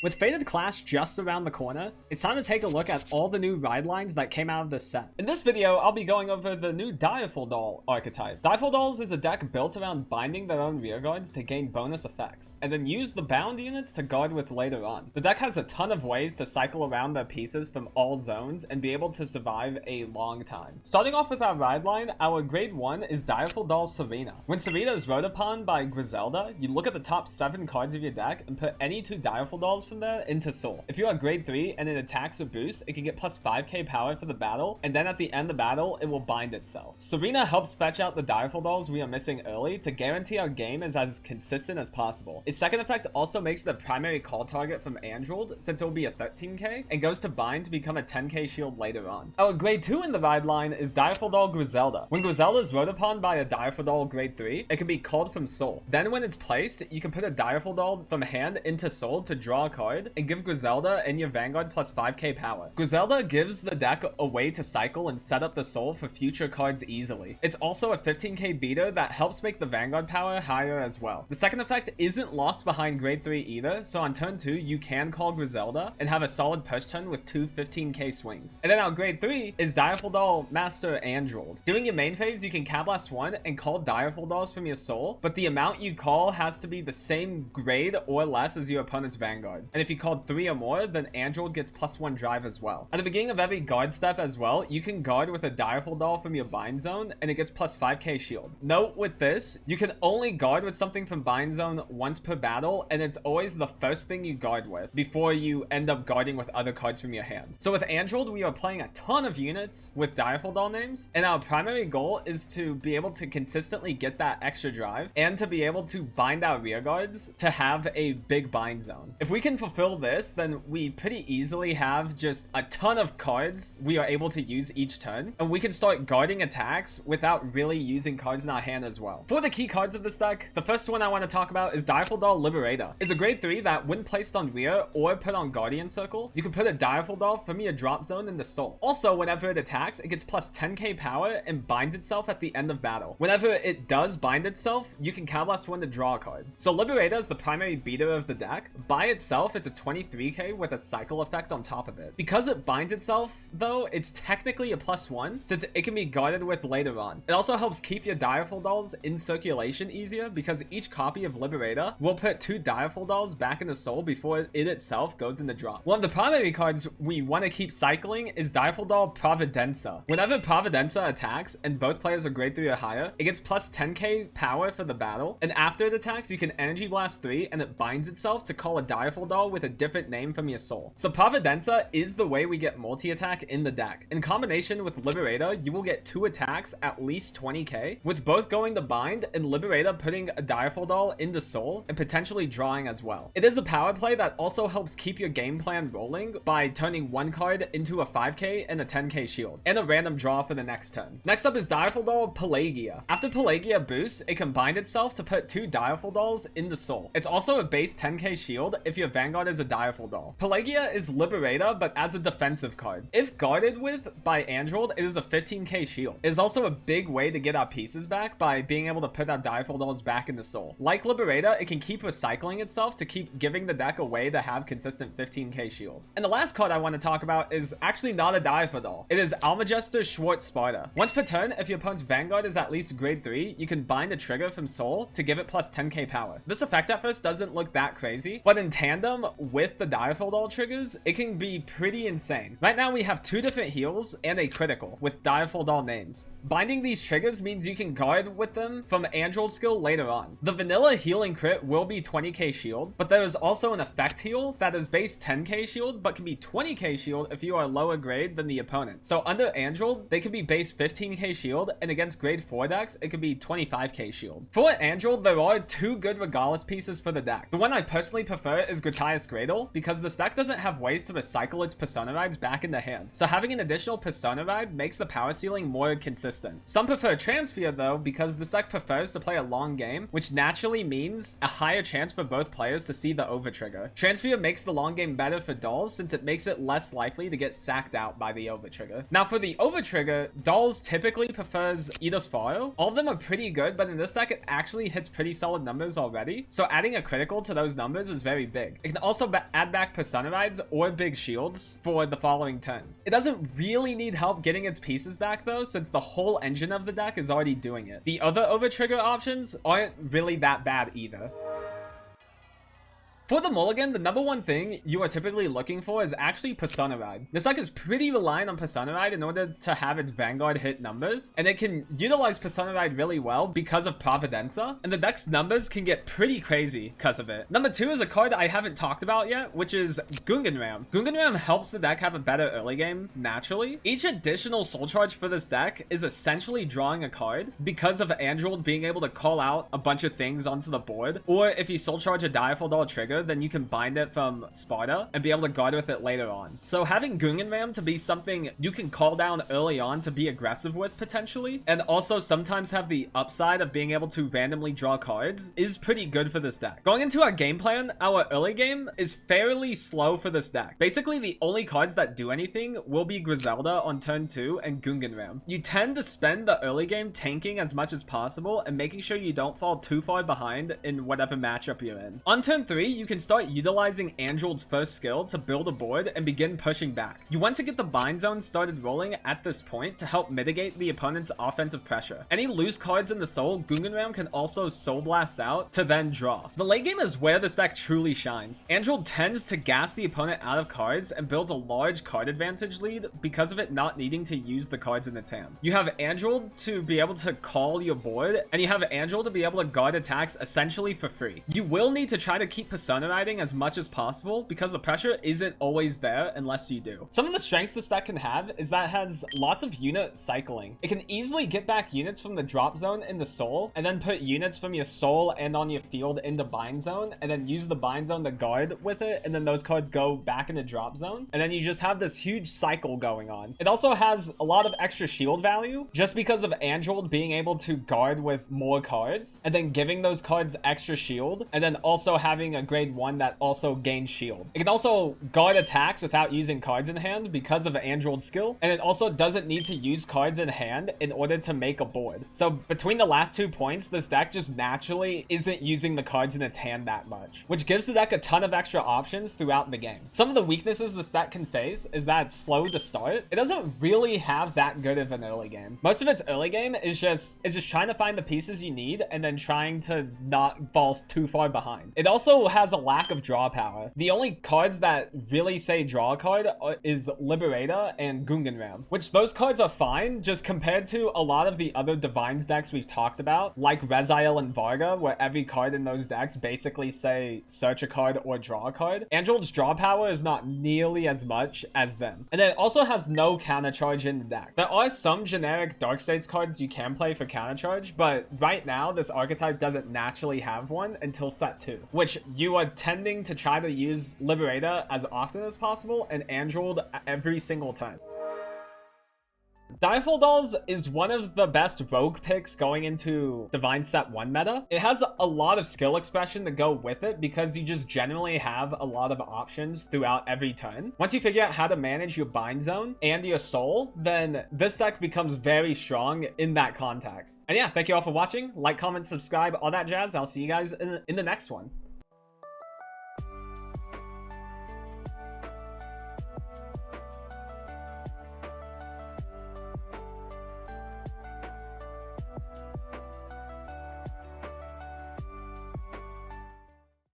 With Fated Clash just around the corner, it's time to take a look at all the new ride lines that came out of this set. In this video, I'll be going over the new Direful doll archetype. Direful dolls is a deck built around binding their own rearguards to gain bonus effects, and then use the bound units to guard with later on. The deck has a ton of ways to cycle around their pieces from all zones and be able to survive a long time. Starting off with our ride line, our grade 1 is Direful doll Serena. When Serena is rode upon by Griselda, you look at the top 7 cards of your deck and put any 2 Direful dolls from there into soul. If you are grade 3 and it attacks or boost, it can get plus 5k power for the battle, and then at the end of the battle, it will bind itself. Serena helps fetch out the Direful dolls we are missing early to guarantee our game is as consistent as possible. Its second effect also makes it a primary call target from Android, since it will be a 13k, and goes to bind to become a 10k shield later on. Our grade 2 in the ride line is Direful doll Griselda. When Griselda is rode upon by a Direful doll grade 3, it can be called from soul. Then when it's placed, you can put a Direful doll from hand into soul to draw a card, and give Griselda and your Vanguard plus 5k power. Griselda gives the deck a way to cycle and set up the soul for future cards easily. It's also a 15k beater that helps make the Vanguard power higher as well. The second effect isn't locked behind grade 3 either, so on turn 2 you can call Griselda and have a solid push turn with 2 15k swings. And then our grade 3 is Direful doll Master Android. During your main phase, you can Cablast 1 and call Direful dolls from your soul, but the amount you call has to be the same grade or less as your opponent's Vanguard. And if you called 3 or more, then Android gets plus 1 drive as well. At the beginning of every guard step as well, you can guard with a Direful doll from your bind zone, and it gets plus 5k shield. Note with this, you can only guard with something from bind zone once per battle, and it's always the first thing you guard with before you end up guarding with other cards from your hand. So with Android, we are playing a ton of units with Direful doll names, and our primary goal is to be able to consistently get that extra drive and to be able to bind our rear guards to have a big bind zone. If we can fulfill this, then we pretty easily have just a ton of cards we are able to use each turn, and we can start guarding attacks without really using cards in our hand as well. For the key cards of this deck, the first one I want to talk about is Direful doll Liberator. It's a grade 3 that when placed on rear or put on Guardian Circle, you can put a Direful doll from your drop zone into soul. Also, whenever it attacks, it gets plus 10k power and binds itself at the end of battle. Whenever it does bind itself, you can Cablast 1 to draw a card. So Liberator is the primary beater of the deck. By itself, it's a 23k with a cycle effect on top of it. Because it binds itself, though, it's technically a plus 1, since it can be guarded with later on. It also helps keep your Direful dolls in circulation easier, because each copy of Liberator will put 2 Direful dolls back into soul before it itself goes into drop. One of the primary cards we want to keep cycling is Direful doll Providenza. Whenever Providenza attacks and both players are grade 3 or higher, it gets plus 10k power for the battle, and after it attacks, you can Energy Blast 3 and it binds itself to call a Direful doll with a different name from your soul. So Providenza is the way we get multi-attack in the deck. In combination with Liberator, you will get 2 attacks at least 20k, with both going to bind and Liberator putting a Direful doll into soul and potentially drawing as well. It is a power play that also helps keep your game plan rolling by turning 1 card into a 5k and a 10k shield, and a random draw for the next turn. Next up is Direful doll Pelagia. After Pelagia boosts, it can bind itself to put 2 Direful dolls into soul. It's also a base 10k shield if your Vanguard is a Direful doll. Pelagia is Liberator, but as a defensive card. If guarded with by Android, it is a 15k shield. It is also a big way to get our pieces back by being able to put our Direful dolls back into soul. Like Liberator, it can keep recycling itself to keep giving the deck a way to have consistent 15k shields. And the last card I want to talk about is actually not a Direful doll. It is Almagester Schwartz Sparta. Once per turn, if your opponent's Vanguard is at least grade 3, you can bind a trigger from soul to give it plus 10k power. This effect at first doesn't look that crazy, but in tandem with the Direful doll triggers, it can be pretty insane. Right now we have 2 different heals and a critical with Direful doll names. Binding these triggers means you can guard with them from Android skill later on. The vanilla healing crit will be 20k shield, but there is also an effect heal that is base 10k shield but can be 20k shield if you are lower grade than the opponent. So under Android, they can be base 15k shield, and against grade 4 decks, it could be 25k shield. For Android, there are 2 good Regalis pieces for the deck. The one I personally prefer is Gratias Gradle, because this deck doesn't have ways to recycle its Persona rides back into hand. So having an additional Persona ride makes the power ceiling more consistent. Some prefer Transfer though, because this deck prefers to play a long game, which naturally means a higher chance for both players to see the overtrigger. Transfer makes the long game better for dolls, since it makes it less likely to get sacked out by the overtrigger. Now for the overtrigger, dolls typically prefers Eidos Faro. All of them are pretty good, but in this deck it actually hits pretty solid numbers already, so adding a critical to those numbers is very big. It can also add back Persona Rides or Big Shields for the following turns. It doesn't really need help getting its pieces back though, since the whole engine of the deck is already doing it. The other overtrigger options aren't really that bad either. For the Mulligan, the number one thing you are typically looking for is actually Persona Ride. This deck is pretty reliant on Persona Ride in order to have its Vanguard hit numbers, and it can utilize Persona Ride really well because of Providenza, and the deck's numbers can get pretty crazy because of it. Number two is a card I haven't talked about yet, which is Gungan Ram. Gungan Ram helps the deck have a better early game naturally. Each additional soul charge for this deck is essentially drawing a card because of Android being able to call out a bunch of things onto the board, or if you soul charge a Direful doll trigger, then you can bind it from Sparta and be able to guard with it later on. So having Gungan Ram to be something you can call down early on to be aggressive with potentially, and also sometimes have the upside of being able to randomly draw cards, is pretty good for this deck. Going into our game plan, our early game is fairly slow for this deck. Basically, the only cards that do anything will be Griselda on turn 2 and Gungan Ram. You tend to spend the early game tanking as much as possible and making sure you don't fall too far behind in whatever matchup you're in. On turn 3, you can start utilizing Angeld's first skill to build a board and begin pushing back. You want to get the bind zone started rolling at this point to help mitigate the opponent's offensive pressure. Any loose cards in the soul, Gungan Ram can also soul blast out to then draw. The late game is where this deck truly shines. Angeld tends to gas the opponent out of cards and builds a large card advantage lead because of it not needing to use the cards in its hand. You have Angeld to be able to call your board, and you have Angeld to be able to guard attacks essentially for free. You will need to try to keep Persona Riding as much as possible because the pressure isn't always there unless you do. Some of the strengths this deck can have is that it has lots of unit cycling. It can easily get back units from the drop zone in the soul and then put units from your soul and on your field into bind zone and then use the bind zone to guard with it, and then those cards go back into drop zone, and then you just have this huge cycle going on. It also has a lot of extra shield value just because of Angeld being able to guard with more cards and then giving those cards extra shield, and then also having a grade 1 that also gains shield. It can also guard attacks without using cards in hand because of Angeld's skill, and it also doesn't need to use cards in hand in order to make a board. So between the last 2 points, this deck just naturally isn't using the cards in its hand that much, which gives the deck a ton of extra options throughout the game. Some of the weaknesses this deck can face is that it's slow to start. It doesn't really have that good of an early game. Most of its early game is just trying to find the pieces you need and then trying to not fall too far behind. It also has a lack of draw power. The only cards that really say draw a card is Liberator and Gungan Ram, which those cards are fine just compared to a lot of the other Divines decks we've talked about, like Reziel and Varga, where every card in those decks basically say search a card or draw a card. Angeld's draw power is not nearly as much as them. And then it also has no counter charge in the deck. There are some generic Dark States cards you can play for counter charge, but right now this archetype doesn't naturally have one until set 2, which you are tending to try to use Liberator as often as possible and Angeld every single time. Direful Dolls is one of the best rogue picks going into Divine Set 1 meta. It has a lot of skill expression to go with it because you just generally have a lot of options throughout every turn. Once you figure out how to manage your bind zone and your soul, then this deck becomes very strong in that context. And yeah, thank you all for watching. Like, comment, subscribe, all that jazz. I'll see you guys in the next one.